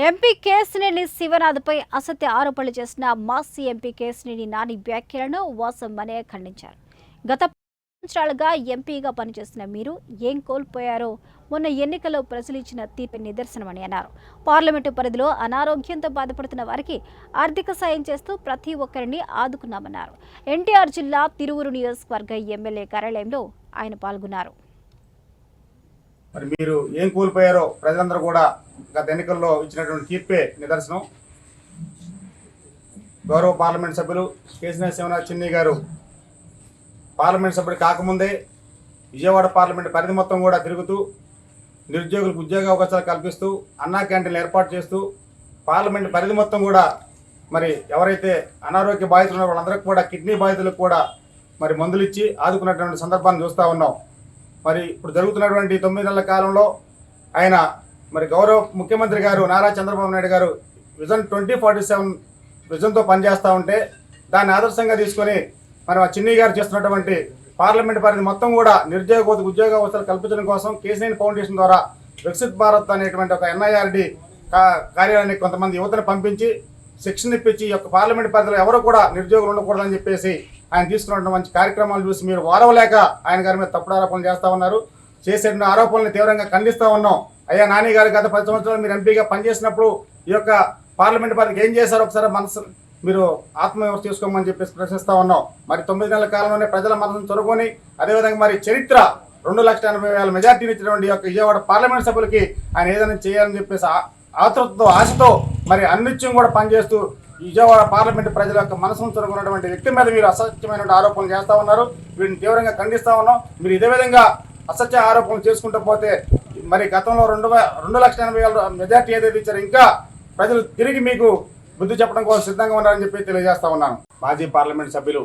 MP Kesineni శివనాథ్పై అసత్య ఆరోపణలు చేసిన మాజీ ఎంపీ కేశినేని నాని వ్యాఖ్యలను వాసం మనయ్య ఖండించారు. గత సంవత్సరాలుగా ఎంపీగా పనిచేస్తున్న మీరు ఏం కోల్పోయారో మొన్న ఎన్నికల్లో ప్రజలు ఇచ్చిన తీర్పు నిదర్శనమని అన్నారు. పార్లమెంటు పరిధిలో అనారోగ్యంతో బాధపడుతున్న వారికి ఆర్థిక సాయం చేస్తూ ప్రతి ఒక్కరిని ఆదుకున్నామన్నారు. ఎన్టీఆర్ జిల్లా తిరువురు నియోజకవర్గ ఎమ్మెల్యే కార్యాలయంలో ఆయన పాల్గొన్నారు. మరి మీరు ఏం కోల్పోయారో ప్రజలందరూ కూడా గత ఎన్నికల్లో ఇచ్చినటువంటి తీర్పే నిదర్శనం. గౌరవ పార్లమెంట్ సభ్యులు కేశినేని శివనాథ్ చిన్ని గారు పార్లమెంట్ సభ్యుడు కాకముందే విజయవాడ పార్లమెంట్ పరిధి మొత్తం కూడా తిరుగుతూ నిరుద్యోగులకు ఉద్యోగ అవకాశాలు కల్పిస్తూ అన్నా క్యాంటీన్లు ఏర్పాటు చేస్తూ పార్లమెంట్ పరిధి మొత్తం కూడా మరి ఎవరైతే అనారోగ్య బాధితులు ఉన్నారో వాళ్ళందరికీ కూడా కిడ్నీ బాధితులకు కూడా మరి మందులు ఇచ్చి ఆదుకున్నటువంటి సందర్భాన్ని చూస్తూ ఉన్నాం. మరి ఇప్పుడు జరుగుతున్నటువంటి 9 నెలల కాలంలో ఆయన మరి గౌరవ ముఖ్యమంత్రి గారు నారా చంద్రబాబు నాయుడు గారు విజన్ 2047 విజన్తో పనిచేస్తూ ఉంటే దాన్ని ఆదర్శంగా తీసుకొని మరి చిన్ని గారు చేస్తున్నటువంటి పార్లమెంట్ పరిధి మొత్తం కూడా నిరుద్యోగ ఉద్యోగ అవసరాలు కల్పించడం కోసం కేశినేని ఫౌండేషన్ ద్వారా వికసిత్ భారత్ అనేటువంటి ఒక NIRD కార్యాలయానికి కొంతమంది యువతను పంపించి శిక్షణ ఇప్పించి ఈ యొక్క పార్లమెంట్ పరిధిలో ఎవరు కూడా నిరుద్యోగులు ఉండకూడదని చెప్పేసి ఆయన తీసుకున్న మంచి కార్యక్రమాలు చూసి మీరు వారవలేక ఆయన గారి మీద తప్పుడు ఆరోపణలు చేస్తూ ఉన్నారు. చేసే ఆరోపణలను తీవ్రంగా ఖండిస్తూ ఉన్నాం. అయ్యా నాని గారు గత 10 సంవత్సరాలు మీరు ఎంపీగా పనిచేసినప్పుడు ఈ యొక్క పార్లమెంట్ పరిధికి ఏం చేశారో ఒకసారి మనసు మీరు ఆత్మవిమర్శ చేసుకోమని చెప్పేసి ప్రశ్నిస్తూ ఉన్నాం. మరి 9 నెలల కాలంలోనే ప్రజల మనసును చొరుకొని అదేవిధంగా మరి చరిత్ర 2,80,000 మెజార్టీని ఇచ్చినటువంటి యొక్క విజయవాడ పార్లమెంట్ సభ్యులకి ఆయన ఏదైనా చేయాలని చెప్పేసి ఆతృతతో ఆశతో మరి అన్నిత్యం కూడా పనిచేస్తూ విజయవాడ పార్లమెంట్ ప్రజల యొక్క మనసును చొరుకున్నటువంటి వ్యక్తి మీద మీరు అసత్యమైన ఆరోపణలు చేస్తూ ఉన్నారు. వీటిని తీవ్రంగా ఖండిస్తూ ఉన్నాం. మీరు ఇదే విధంగా అసత్య ఆరోపణలు చేసుకుంటూ పోతే మరి గతంలో 2,80,000 మెజార్టీ ఏదైతే ఇచ్చారో ఇంకా ప్రజలు తిరిగి మీకు బుద్ధి చెప్పడం కోసం సిద్ధంగా ఉన్నారని చెప్పి తెలియజేస్తా ఉన్నాను. మాజీ పార్లమెంట్ సభ్యులు